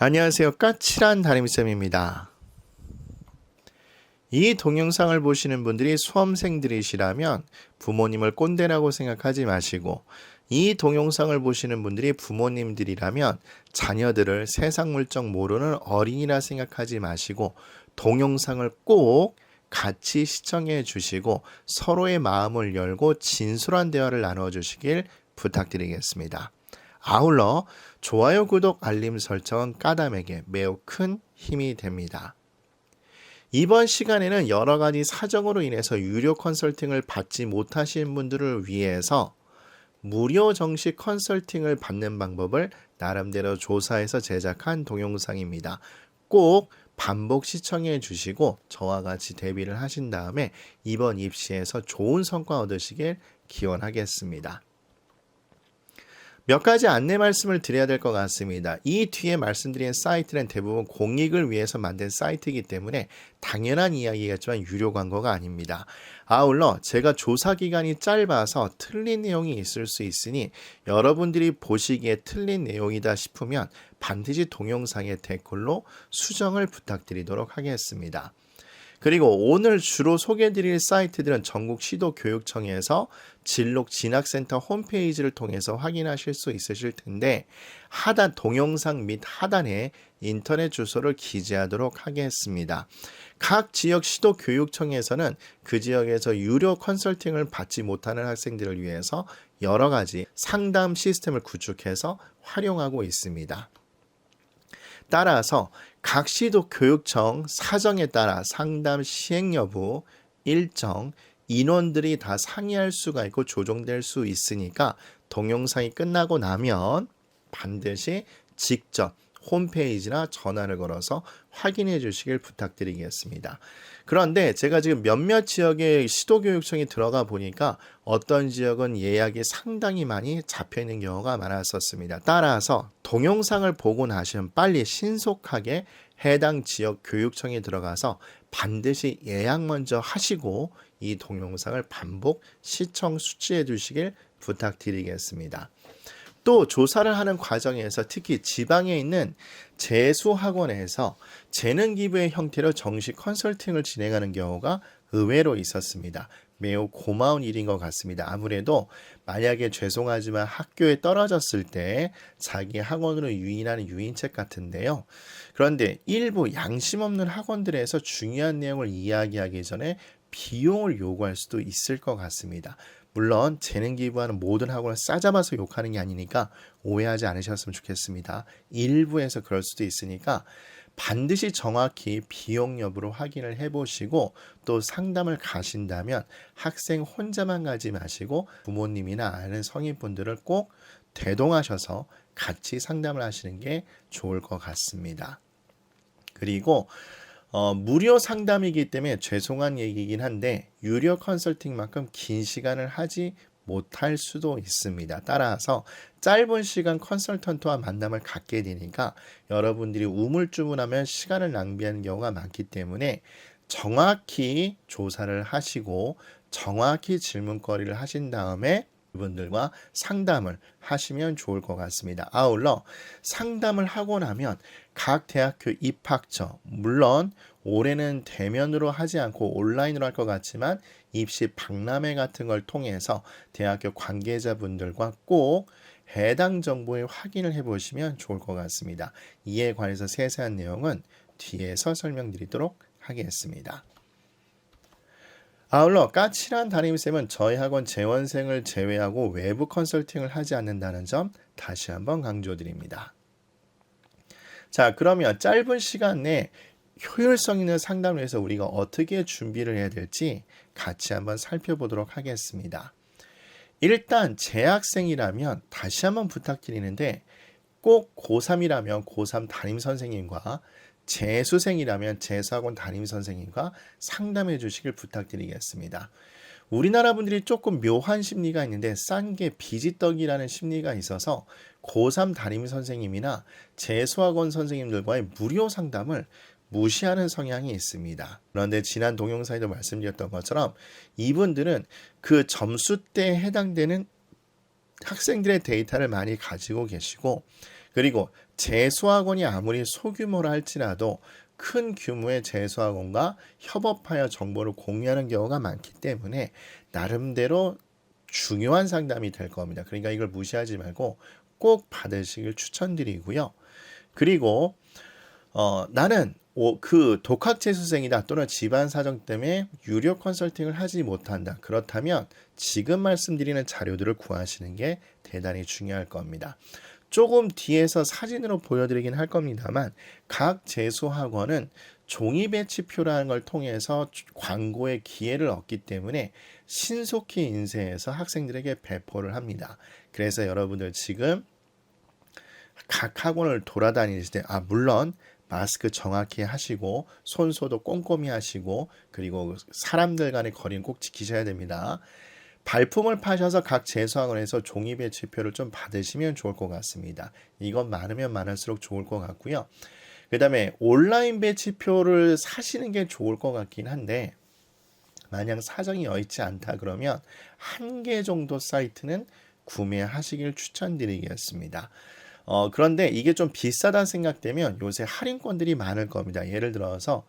안녕하세요. 까칠한 담임쌤입니다. 이 동영상을 보시는 분들이 수험생들이시라면 부모님을 꼰대라고 생각하지 마시고, 이 동영상을 보시는 분들이 부모님들이라면 자녀들을 세상 물정 모르는 어린이라 생각하지 마시고 동영상을 꼭 같이 시청해 주시고 서로의 마음을 열고 진솔한 대화를 나눠 주시길 부탁드리겠습니다. 아울러 좋아요, 구독, 알림 설정은 까담에게 매우 큰 힘이 됩니다. 이번 시간에는 여러 가지 사정으로 인해서 유료 컨설팅을 받지 못하신 분들을 위해서 무료 정식 컨설팅을 받는 방법을 나름대로 조사해서 제작한 동영상입니다. 꼭 반복 시청해 주시고 저와 같이 대비를 하신 다음에 이번 입시에서 좋은 성과 얻으시길 기원하겠습니다. 몇 가지 안내 말씀을 드려야 될 것 같습니다. 이 뒤에 말씀드린 사이트는 대부분 공익을 위해서 만든 사이트이기 때문에 당연한 이야기겠지만 유료 광고가 아닙니다. 아울러 제가 조사 기간이 짧아서 틀린 내용이 있을 수 있으니 여러분들이 보시기에 틀린 내용이다 싶으면 반드시 동영상의 댓글로 수정을 부탁드리도록 하겠습니다. 그리고 오늘 주로 소개해드릴 사이트들은 전국 시도교육청에서 진록 진학센터 홈페이지를 통해서 확인하실 수 있으실 텐데 하단 동영상 및 하단에 인터넷 주소를 기재하도록 하겠습니다. 각 지역 시도교육청에서는 그 지역에서 유료 컨설팅을 받지 못하는 학생들을 위해서 여러 가지 상담 시스템을 구축해서 활용하고 있습니다. 따라서 각 시도 교육청 사정에 따라 상담 시행 여부, 일정, 인원들이 다 상이할 수가 있고 조정될 수 있으니까 동영상이 끝나고 나면 반드시 직접 홈페이지나 전화를 걸어서 확인해 주시길 부탁드리겠습니다. 그런데 제가 지금 몇몇 지역의 시도교육청이 들어가 보니까 어떤 지역은 예약이 상당히 많이 잡혀 있는 경우가 많았었습니다. 따라서 동영상을 보고 나시면 빨리 신속하게 해당 지역 교육청에 들어가서 반드시 예약 먼저 하시고 이 동영상을 반복 시청 수치해 주시길 부탁드리겠습니다. 또 조사를 하는 과정에서 특히 지방에 있는 재수학원에서 재능 기부의 형태로 정식 컨설팅을 진행하는 경우가 의외로 있었습니다. 매우 고마운 일인 것 같습니다. 아무래도 만약에 죄송하지만 학교에 떨어졌을 때 자기 학원으로 유인하는 유인책 같은데요. 그런데 일부 양심 없는 학원들에서 중요한 내용을 이야기하기 전에 비용을 요구할 수도 있을 것 같습니다. 물론 재능 기부하는 모든 학원을 싸잡아서 욕하는 게 아니니까 오해하지 않으셨으면 좋겠습니다. 일부에서 그럴 수도 있으니까 반드시 정확히 비용 여부를 확인을 해보시고 또 상담을 가신다면 학생 혼자만 가지 마시고 부모님이나 아는 성인분들을 꼭 대동하셔서 같이 상담을 하시는 게 좋을 것 같습니다. 그리고 무료 상담이기 때문에 죄송한 얘기이긴 한데 유료 컨설팅만큼 긴 시간을 하지 못할 수도 있습니다. 따라서 짧은 시간 컨설턴트와 만남을 갖게 되니까 여러분들이 우물쭈물하면 시간을 낭비하는 경우가 많기 때문에 정확히 조사를 하시고 정확히 질문거리를 하신 다음에 이분들과 상담을 하시면 좋을 것 같습니다. 아울러 상담을 하고 나면 각 대학교 입학처, 물론 올해는 대면으로 하지 않고 온라인으로 할 것 같지만 입시 박람회 같은 걸 통해서 대학교 관계자분들과 꼭 해당 정보에 확인을 해보시면 좋을 것 같습니다. 이에 관해서 세세한 내용은 뒤에서 설명드리도록 하겠습니다. 아울러 까칠한 담임쌤은 저희 학원 재원생을 제외하고 외부 컨설팅을 하지 않는다는 점 다시 한번 강조드립니다. 자, 그러면 짧은 시간 내에 효율성 있는 상담을 위해서 우리가 어떻게 준비를 해야 될지 같이 한번 살펴보도록 하겠습니다. 일단 재학생이라면 다시 한번 부탁드리는데 꼭 고3이라면 고3 담임선생님과 재수생이라면 재수학원 담임선생님과 상담해 주시길 부탁드리겠습니다. 우리나라 분들이 조금 묘한 심리가 있는데 싼 게 비지떡이라는 심리가 있어서 고3 담임선생님이나 재수학원 선생님들과의 무료 상담을 무시하는 성향이 있습니다. 그런데 지난 동영상에도 말씀드렸던 것처럼 이분들은 그 점수대에 해당되는 학생들의 데이터를 많이 가지고 계시고 그리고 재수학원이 아무리 소규모라 할지라도 큰 규모의 재수학원과 협업하여 정보를 공유하는 경우가 많기 때문에 나름대로 중요한 상담이 될 겁니다. 그러니까 이걸 무시하지 말고 꼭 받으시길 추천드리고요. 그리고 나는 그 독학 재수생이다 또는 집안 사정 때문에 유료 컨설팅을 하지 못한다. 그렇다면 지금 말씀드리는 자료들을 구하시는 게 대단히 중요할 겁니다. 조금 뒤에서 사진으로 보여드리긴 할 겁니다만 각 재수학원은 종이 배치표라는 걸 통해서 광고의 기회를 얻기 때문에 신속히 인쇄해서 학생들에게 배포를 합니다. 그래서 여러분들 지금 각 학원을 돌아다니실 때 물론 마스크 정확히 하시고 손 소독 꼼꼼히 하시고 그리고 사람들 간의 거리는 꼭 지키셔야 됩니다. 발품을 파셔서 각 재수학원에서 종이 배치표를 좀 받으시면 좋을 것 같습니다. 이건 많으면 많을수록 좋을 것 같고요. 그 다음에 온라인 배치표를 사시는 게 좋을 것 같긴 한데 만약 사정이 여의치 않다 그러면 한 개 정도 사이트는 구매하시길 추천드리겠습니다. 그런데 이게 좀 비싸다 생각되면 요새 할인권들이 많을 겁니다. 예를 들어서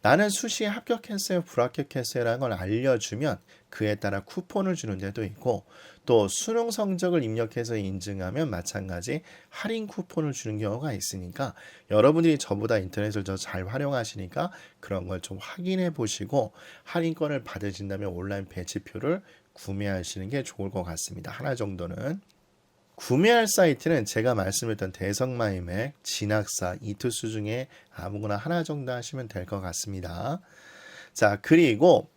나는 수시에 합격했어요, 불합격했어요 라는 걸 알려주면 그에 따라 쿠폰을 주는 데도 있고 또 수능 성적을 입력해서 인증하면 마찬가지 할인 쿠폰을 주는 경우가 있으니까 여러분들이 저보다 인터넷을 더 잘 활용하시니까 그런 걸 좀 확인해 보시고 할인권을 받으신다면 온라인 배치표를 구매하시는 게 좋을 것 같습니다. 하나 정도는. 구매할 사이트는 제가 말씀드렸던 대성마이맥, 진학사, 이투스 중에 아무거나 하나 정도 하시면 될 것 같습니다. 자, 그리고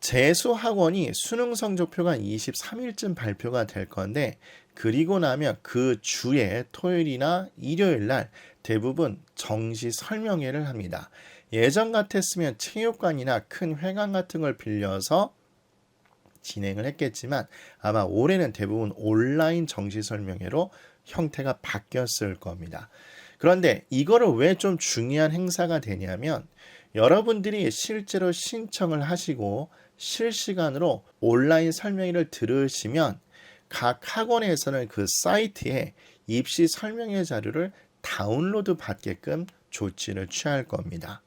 재수학원이 수능 성적표가 23일쯤 발표가 될 건데 그리고 나면 그 주에 토요일이나 일요일 날 대부분 정시 설명회를 합니다. 예전 같았으면 체육관이나 큰 회관 같은 걸 빌려서 진행을 했겠지만 아마 올해는 대부분 온라인 정시 설명회로 형태가 바뀌었을 겁니다. 그런데 이거를 왜 좀 중요한 행사가 되냐면 여러분들이 실제로 신청을 하시고 실시간으로 온라인 설명회를 들으시면 각 학원에서는 그 사이트에 입시 설명회 자료를 다운로드 받게끔 조치를 취할 겁니다.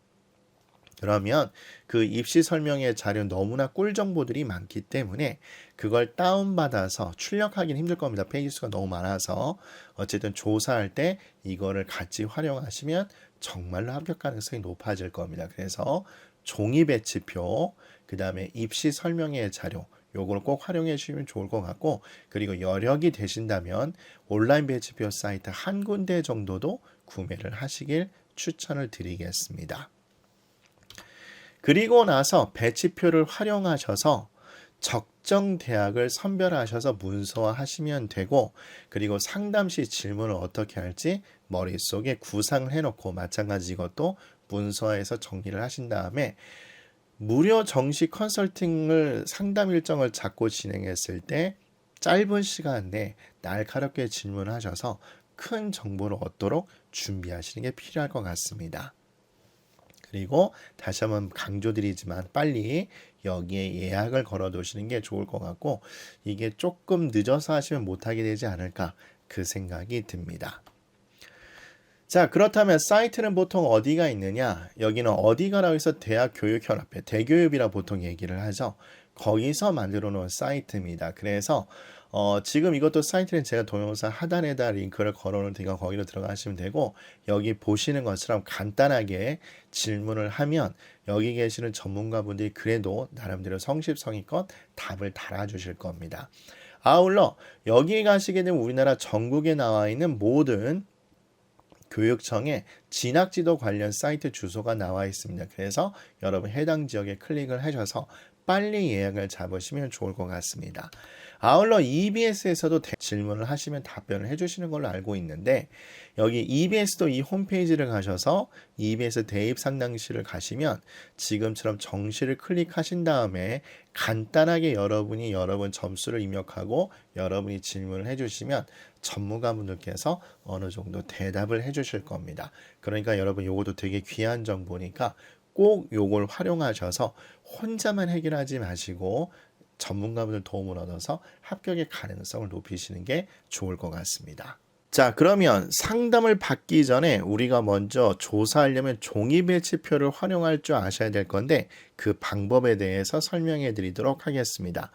그러면 그 입시 설명회 자료 너무나 꿀 정보들이 많기 때문에 그걸 다운받아서 출력하기는 힘들 겁니다. 페이지 수가 너무 많아서. 어쨌든 조사할 때 이거를 같이 활용하시면 정말로 합격 가능성이 높아질 겁니다. 그래서 종이 배치표, 그 다음에 입시 설명회 자료, 요걸 꼭 활용해 주시면 좋을 것 같고 그리고 여력이 되신다면 온라인 배치표 사이트 한 군데 정도도 구매를 하시길 추천을 드리겠습니다. 그리고 나서 배치표를 활용하셔서 적정 대학을 선별하셔서 문서화하시면 되고 그리고 상담 시 질문을 어떻게 할지 머릿속에 구상을 해놓고 마찬가지 이것도 문서화해서 정리를 하신 다음에 무료 정식 컨설팅을 상담 일정을 잡고 진행했을 때 짧은 시간 내에 날카롭게 질문하셔서 큰 정보를 얻도록 준비하시는 게 필요할 것 같습니다. 그리고 다시 한번 강조드리지만 빨리 여기에 예약을 걸어 두시는 게 좋을 것 같고 이게 조금 늦어서 하시면 못하게 되지 않을까 그 생각이 듭니다. 자, 그렇다면 사이트는 보통 어디가 있느냐? 여기는 어디가라고 해서 대학교육협회, 대교협이라 보통 얘기를 하죠. 거기서 만들어 놓은 사이트입니다. 그래서 지금 이것도 사이트는 제가 동영상 하단에다 링크를 걸어 놓을 테니까 거기로 들어가시면 되고 여기 보시는 것처럼 간단하게 질문을 하면 여기 계시는 전문가분들이 그래도 나름대로 성실성의껏 답을 달아주실 겁니다. 아울러 여기 가시게 되면 우리나라 전국에 나와 있는 모든 교육청에 진학지도 관련 사이트 주소가 나와 있습니다. 그래서 여러분 해당 지역에 클릭을 하셔서 빨리 예약을 잡으시면 좋을 것 같습니다. 아울러 EBS에서도 질문을 하시면 답변을 해주시는 걸로 알고 있는데 여기 EBS도 이 홈페이지를 가셔서 EBS 대입 상담실을 가시면 지금처럼 정시를 클릭하신 다음에 간단하게 여러분 점수를 입력하고 여러분이 질문을 해주시면 전문가분들께서 어느 정도 대답을 해주실 겁니다. 그러니까 여러분 요것도 되게 귀한 정보니까 꼭 요걸 활용하셔서 혼자만 해결하지 마시고 전문가분들 도움을 얻어서 합격의 가능성을 높이시는 게 좋을 것 같습니다. 자, 그러면 상담을 받기 전에 우리가 먼저 조사하려면 종이 배치표를 활용할 줄 아셔야 될 건데 그 방법에 대해서 설명해 드리도록 하겠습니다.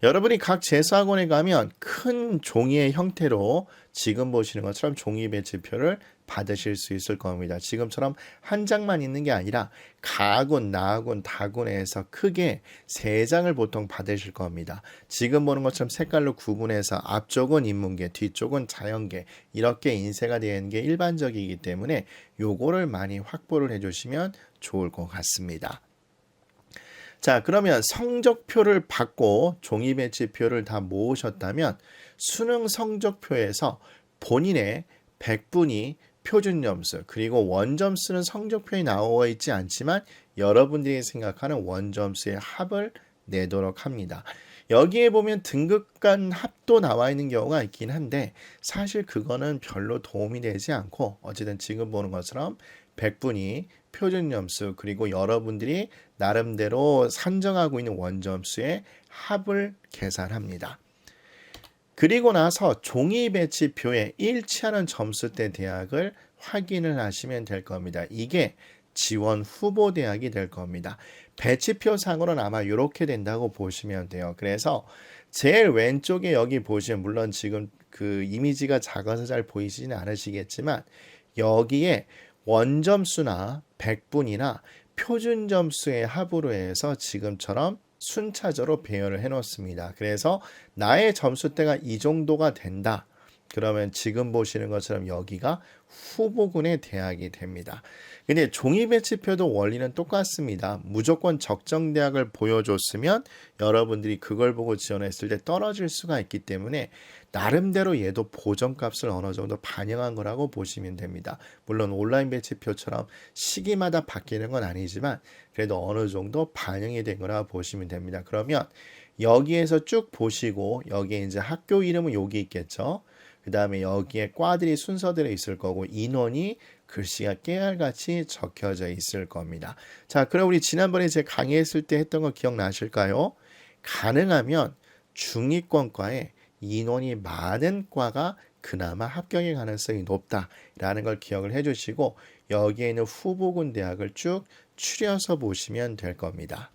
여러분이 각 재수학원에 가면 큰 종이의 형태로 지금 보시는 것처럼 종이 배치표를 받으실 수 있을 겁니다. 지금처럼 한 장만 있는 게 아니라 가군, 나군, 다군에서 크게 세 장을 보통 받으실 겁니다. 지금 보는 것처럼 색깔로 구분해서 앞쪽은 인문계, 뒤쪽은 자연계 이렇게 인쇄가 되는 게 일반적이기 때문에 요거를 많이 확보를 해주시면 좋을 것 같습니다. 자, 그러면 성적표를 받고 종이 배치표를 다 모으셨다면 수능 성적표에서 본인의 100분위 표준 점수 그리고 원점수는 성적표에 나와 있지 않지만 여러분들이 생각하는 원점수의 합을 내도록 합니다. 여기에 보면 등급 간 합도 나와 있는 경우가 있긴 한데 사실 그거는 별로 도움이 되지 않고 어쨌든 지금 보는 것처럼 100분위 표준 점수 그리고 여러분들이 나름대로 산정하고 있는 원점수의 합을 계산합니다. 그리고 나서 종이 배치표에 일치하는 점수대 대학을 확인을 하시면 될 겁니다. 이게 지원 후보 대학이 될 겁니다. 배치표 상으로는 아마 이렇게 된다고 보시면 돼요. 그래서 제일 왼쪽에 여기 보시면 물론 지금 그 이미지가 작아서 잘 보이시지는 않으시겠지만 여기에 원점수나 100분이나 표준 점수의 합으로 해서 지금처럼 순차적으로 배열을 해 놓습니다. 그래서 나의 점수대가 이 정도가 된다. 그러면 지금 보시는 것처럼 여기가 후보군의 대학이 됩니다. 근데 종이 배치표도 원리는 똑같습니다. 무조건 적정 대학을 보여줬으면 여러분들이 그걸 보고 지원했을 때 떨어질 수가 있기 때문에 나름대로 얘도 보정값을 어느 정도 반영한 거라고 보시면 됩니다. 물론 온라인 배치표처럼 시기마다 바뀌는 건 아니지만 그래도 어느 정도 반영이 된 거라고 보시면 됩니다. 그러면 여기에서 쭉 보시고 여기에 이제 학교 이름은 여기 있겠죠. 그 다음에 여기에 과들이 순서대로 있을 거고 인원이 글씨가 깨알같이 적혀져 있을 겁니다. 자, 그럼 우리 지난번에 제가 강의했을 때 했던 거 기억나실까요? 가능하면 중위권과에 인원이 많은 과가 그나마 합격의 가능성이 높다라는 걸 기억을 해주시고 여기에 있는 후보군 대학을 쭉 추려서 보시면 될 겁니다.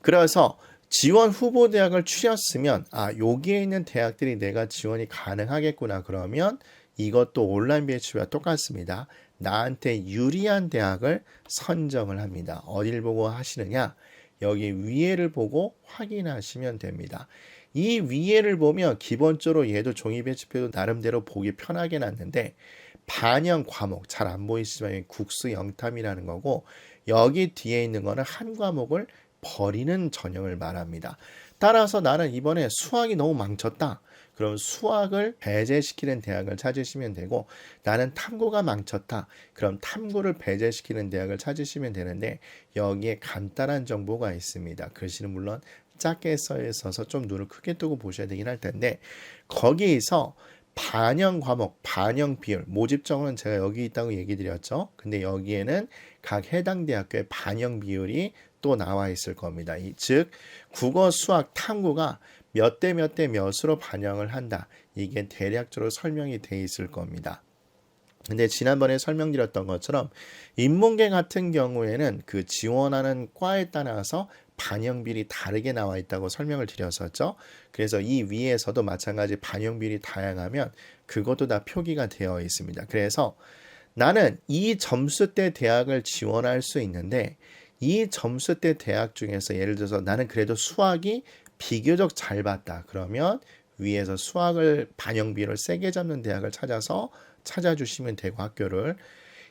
그래서 지원 후보 대학을 추렸으면 여기에 있는 대학들이 내가 지원이 가능하겠구나 그러면 이것도 온라인 배치와 똑같습니다. 나한테 유리한 대학을 선정을 합니다. 어딜 보고 하시느냐? 여기 위에를 보고 확인하시면 됩니다. 이 위에를 보면 기본적으로 얘도 종이 배치표도 나름대로 보기 편하게 놨는데 반영 과목 잘 안 보이시지만 국수 영탐이라는 거고 여기 뒤에 있는 거는 한 과목을 버리는 전형을 말합니다. 따라서 나는 이번에 수학이 너무 망쳤다. 그럼 수학을 배제시키는 대학을 찾으시면 되고 나는 탐구가 망쳤다. 그럼 탐구를 배제시키는 대학을 찾으시면 되는데 여기에 간단한 정보가 있습니다. 글씨는 물론 작게 써 있어서 좀 눈을 크게 뜨고 보셔야 되긴 할 텐데 거기에서 반영 과목, 반영 비율, 모집정은 제가 여기 있다고 얘기 드렸죠. 근데 여기에는 각 해당 대학교의 반영 비율이 또 나와 있을 겁니다. 즉 국어, 수학, 탐구가 몇 대 몇 대 몇으로 반영을 한다. 이게 대략적으로 설명이 돼 있을 겁니다. 근데 지난번에 설명드렸던 것처럼 인문계 같은 경우에는 그 지원하는 과에 따라서 반영비율이 다르게 나와 있다고 설명을 드렸었죠. 그래서 이 위에서도 마찬가지 반영비율이 다양하면 그것도 다 표기가 되어 있습니다. 그래서 나는 이 점수대 대학을 지원할 수 있는데 이 점수대 대학 중에서 예를 들어서 나는 그래도 수학이 비교적 잘 봤다. 그러면 위에서 수학을 반영비율을 세게 잡는 대학을 찾아주시면 되고 학교를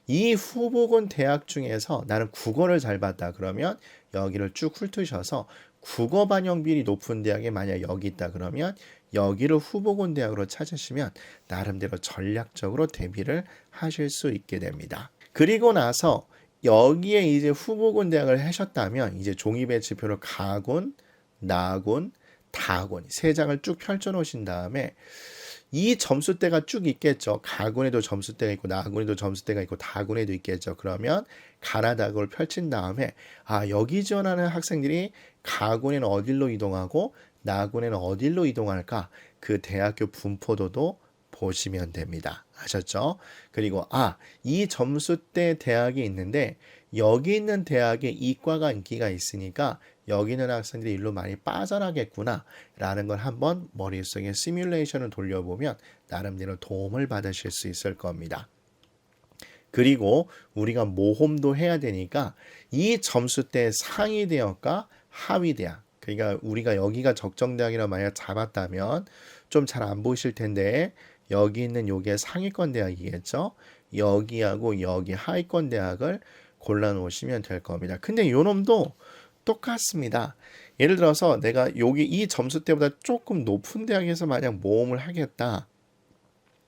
이 후보군 대학 중에서 나는 국어를 잘 봤다. 그러면 여기를 쭉 훑으셔서 국어 반영비율이 높은 대학에 만약 여기 있다. 그러면 여기를 후보군 대학으로 찾으시면 나름대로 전략적으로 대비를 하실 수 있게 됩니다. 그리고 나서 여기에 이제 후보군 대학을 하셨다면 이제 종이 배치표를 가군, 나군, 다군 세 장을 쭉 펼쳐 놓으신 다음에 이 점수대가 쭉 있겠죠. 가군에도 점수대가 있고 나군에도 점수대가 있고 다군에도 있겠죠. 그러면 가나다국을 펼친 다음에 여기 지원하는 학생들이 가군에는 어디로 이동하고 나군에는 어디로 이동할까? 그 대학교 분포도도 보시면 됩니다. 아셨죠? 그리고 이 점수대 대학이 있는데 여기 있는 대학에 이과가 인기가 있으니까 여기 있는 학생들이 일로 많이 빠져나겠구나 라는 걸 한번 머릿속에 시뮬레이션을 돌려보면 나름대로 도움을 받으실 수 있을 겁니다. 그리고 우리가 모험도 해야 되니까 이 점수대 상위 대학과 하위 대학, 그러니까 우리가 여기가 적정대학이라 만약 잡았다면 좀 잘 안 보이실 텐데 여기 있는 요게 상위권 대학이겠죠. 여기하고 여기 하위권 대학을 골라 놓으시면 될 겁니다. 근데 요 놈도 똑같습니다. 예를 들어서 내가 여기 이 점수대보다 조금 높은 대학에서 만약 모험을 하겠다.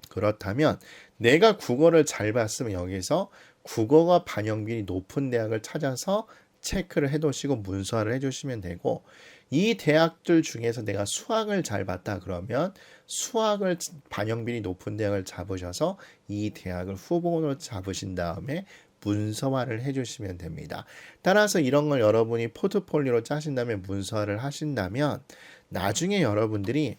그렇다면 내가 국어를 잘 봤으면 여기서 국어가 반영비율이 높은 대학을 찾아서 체크를 해두시고 문서화를 해주시면 되고, 이 대학들 중에서 내가 수학을 잘 봤다 그러면 수학을 반영비율이 높은 대학을 잡으셔서 이 대학을 후보로 잡으신 다음에 문서화를 해주시면 됩니다. 따라서 이런 걸 여러분이 포트폴리오로 짜신 다음에 문서화를 하신다면 나중에 여러분들이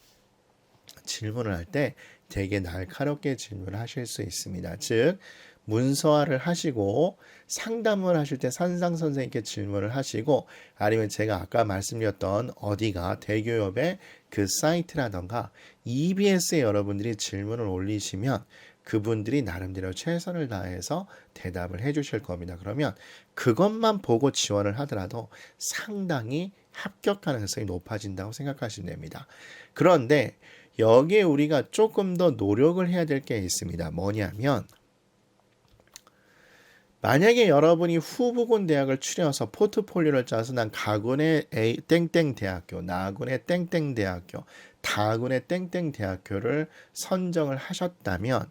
질문을 할 때 되게 날카롭게 질문을 하실 수 있습니다. 즉 문서화를 하시고 상담을 하실 때 산상 선생님께 질문을 하시고, 아니면 제가 아까 말씀드렸던 어디가 대교협의 그 사이트라던가 EBS에 여러분들이 질문을 올리시면 그분들이 나름대로 최선을 다해서 대답을 해주실 겁니다. 그러면 그것만 보고 지원을 하더라도 상당히 합격 가능성이 높아진다고 생각하시면 됩니다. 그런데 여기에 우리가 조금 더 노력을 해야 될 게 있습니다. 뭐냐면 만약에 여러분이 후보군 대학을 추려서 포트폴리오를 짜서 난 가군의 땡땡 대학교, 나군의 땡땡 대학교, 다군의 땡땡 대학교를 선정을 하셨다면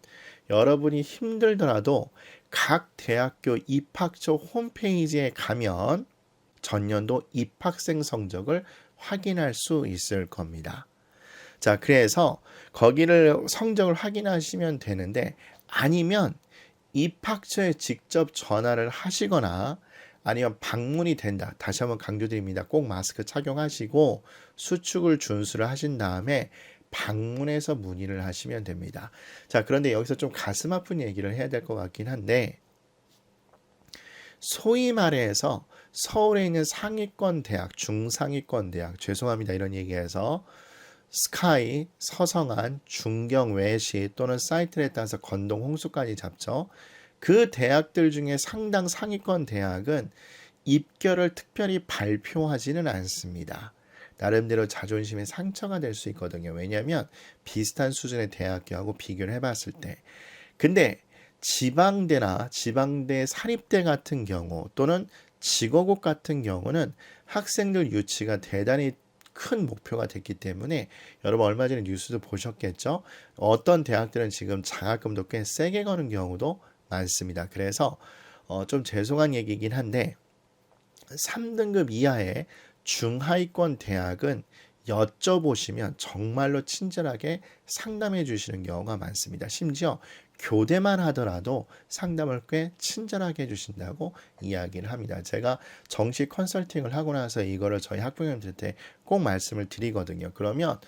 여러분이 힘들더라도 각 대학교 입학처 홈페이지에 가면 전년도 입학생 성적을 확인할 수 있을 겁니다. 자, 그래서 거기를 성적을 확인하시면 되는데, 아니면 입학처에 직접 전화를 하시거나 아니면 방문이 된다. 다시 한번 강조드립니다. 꼭 마스크 착용하시고 수축을 준수를 하신 다음에 방문해서 문의를 하시면 됩니다. 자, 그런데 여기서 좀 가슴 아픈 얘기를 해야 될 것 같긴 한데, 소위 말해서 서울에 있는 상위권 대학, 중상위권 대학, 죄송합니다 이런 얘기해서 스카이, 서성한, 중경, 외시 또는 사이트에 따라서 건동, 홍수까지 잡죠. 그 대학들 중에 상당 상위권 대학은 입결을 특별히 발표하지는 않습니다. 나름대로 자존심의 상처가 될 수 있거든요. 왜냐하면 비슷한 수준의 대학교하고 비교를 해봤을 때. 근데 지방대나 지방대 사립대 같은 경우 또는 직업고 같은 경우는 학생들 유치가 대단히 큰 목표가 됐기 때문에, 여러분 얼마 전에 뉴스도 보셨겠죠? 어떤 대학들은 지금 장학금도 꽤 세게 거는 경우도 많습니다. 그래서 좀 죄송한 얘기긴 한데 3등급 이하의 중하위권 대학은 여쭤보시면 정말로 친절하게 상담해 주시는 경우가 많습니다. 심지어 교대만 하더라도 상담을 꽤 친절하게 해주신다고 이야기를 합니다. 제가 정식 컨설팅을 하고 나서 이거를 저희 학부모님들한테 꼭 말씀을 드리거든요. 그러면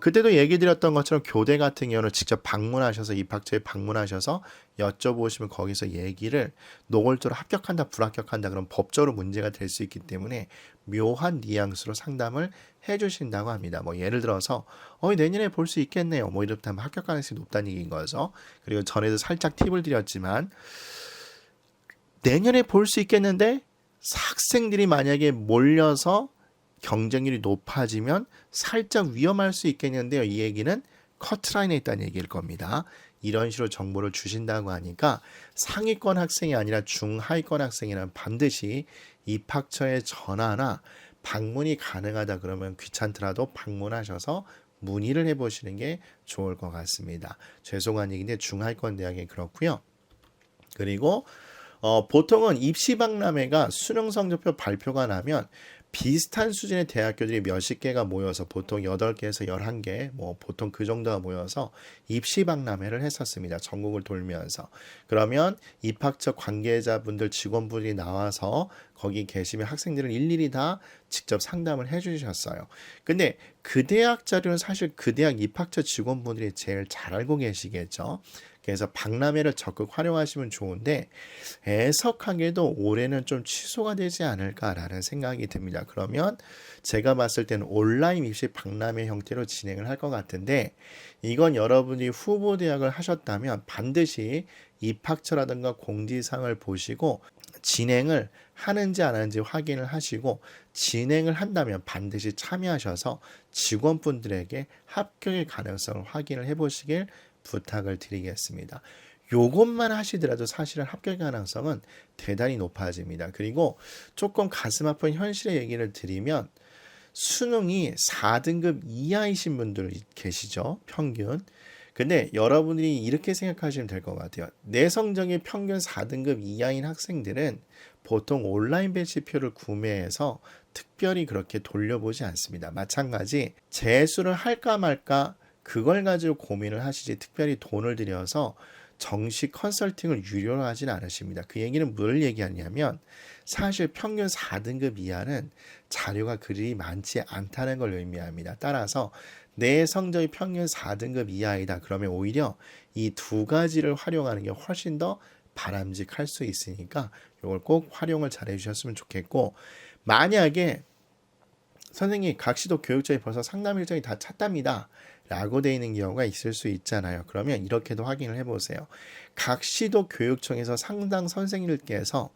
그때도 얘기 드렸던 것처럼 교대 같은 경우는 직접 방문하셔서 입학처에 방문하셔서 여쭤보시면 거기서 얘기를 노골적으로 합격한다 불합격한다 그럼 법적으로 문제가 될 수 있기 때문에 묘한 뉘앙스로 상담을 해주신다고 합니다. 뭐 예를 들어서 내년에 볼 수 있겠네요. 뭐 이렇다면 합격 가능성이 높다는 얘기인 거죠. 그리고 전에도 살짝 팁을 드렸지만 내년에 볼 수 있겠는데 학생들이 만약에 몰려서 경쟁률이 높아지면 살짝 위험할 수 있겠는데요. 이 얘기는 커트라인에 있다는 얘기일 겁니다. 이런 식으로 정보를 주신다고 하니까 상위권 학생이 아니라 중하위권 학생이라면 반드시 입학처에 전화나 방문이 가능하다 그러면 귀찮더라도 방문하셔서 문의를 해보시는 게 좋을 것 같습니다. 죄송한 얘기인데 중하위권 대학이 그렇고요. 그리고 보통은 입시박람회가 수능 성적표 발표가 나면 비슷한 수준의 대학교들이 몇십 개가 모여서 보통 8개에서 11개, 뭐 보통 그 정도가 모여서 입시박람회를 했었습니다. 전국을 돌면서. 그러면 입학처 관계자분들, 직원분들이 나와서 거기 계시면 학생들을 일일이 다 직접 상담을 해주셨어요. 근데 그 대학 자료는 사실 그 대학 입학처 직원분들이 제일 잘 알고 계시겠죠. 그래서 박람회를 적극 활용하시면 좋은데 애석하게도 올해는 좀 취소가 되지 않을까라는 생각이 듭니다. 그러면 제가 봤을 때는 온라인 입시 박람회 형태로 진행을 할 것 같은데 이건 여러분이 후보 대학을 하셨다면 반드시 입학처라든가 공지사항을 보시고 진행을 하는지 안 하는지 확인을 하시고 진행을 한다면 반드시 참여하셔서 직원분들에게 합격의 가능성을 확인을 해보시길 부탁을 드리겠습니다. 요것만 하시더라도 사실은 합격 가능성은 대단히 높아집니다. 그리고 조금 가슴 아픈 현실의 얘기를 드리면 수능이 4등급 이하이신 분들 계시죠? 평균. 근데 여러분들이 이렇게 생각하시면 될 것 같아요. 내 성적이 평균 4등급 이하인 학생들은 보통 온라인 배치표를 구매해서 특별히 그렇게 돌려보지 않습니다. 마찬가지 재수를 할까 말까 그걸 가지고 고민을 하시지 특별히 돈을 들여서 정식 컨설팅을 유료로 하진 않으십니다. 그 얘기는 뭘 얘기하냐면 사실 평균 4등급 이하는 자료가 그리 많지 않다는 걸 의미합니다. 따라서 내 성적이 평균 4등급 이하이다. 그러면 오히려 이 두 가지를 활용하는 게 훨씬 더 바람직할 수 있으니까 이걸 꼭 활용을 잘 해주셨으면 좋겠고 만약에 선생님 각시도 교육청이 벌써 상담 일정이 다 찼답니다. 라고 되어 있는 경우가 있을 수 있잖아요. 그러면 이렇게도 확인을 해보세요. 각 시도 교육청에서 상담 선생님들께서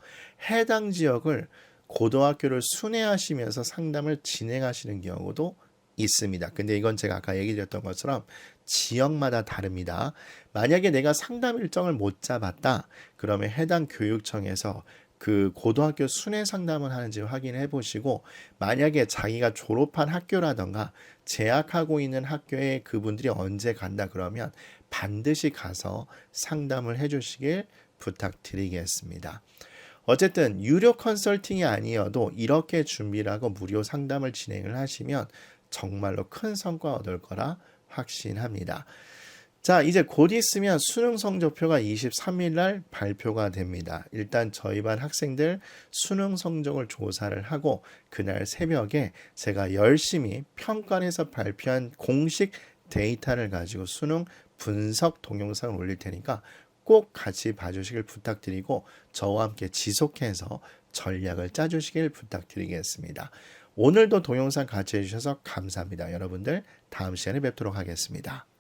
해당 지역을 고등학교를 순회하시면서 상담을 진행하시는 경우도 있습니다. 근데 이건 제가 아까 얘기 드렸던 것처럼 지역마다 다릅니다. 만약에 내가 상담 일정을 못 잡았다. 그러면 해당 교육청에서 그 고등학교 순회 상담을 하는지 확인해 보시고 만약에 자기가 졸업한 학교라던가 재학하고 있는 학교에 그분들이 언제 간다 그러면 반드시 가서 상담을 해 주시길 부탁드리겠습니다. 어쨌든 유료 컨설팅이 아니어도 이렇게 준비를 하고 무료 상담을 진행을 하시면 정말로 큰 성과 얻을 거라 확신합니다. 자, 이제 곧 있으면 수능 성적표가 23일 날 발표가 됩니다. 일단 저희 반 학생들 수능 성적을 조사를 하고 그날 새벽에 제가 열심히 평가에서 발표한 공식 데이터를 가지고 수능 분석 동영상을 올릴 테니까 꼭 같이 봐주시길 부탁드리고 저와 함께 지속해서 전략을 짜주시길 부탁드리겠습니다. 오늘도 동영상 같이 해주셔서 감사합니다. 여러분들 다음 시간에 뵙도록 하겠습니다.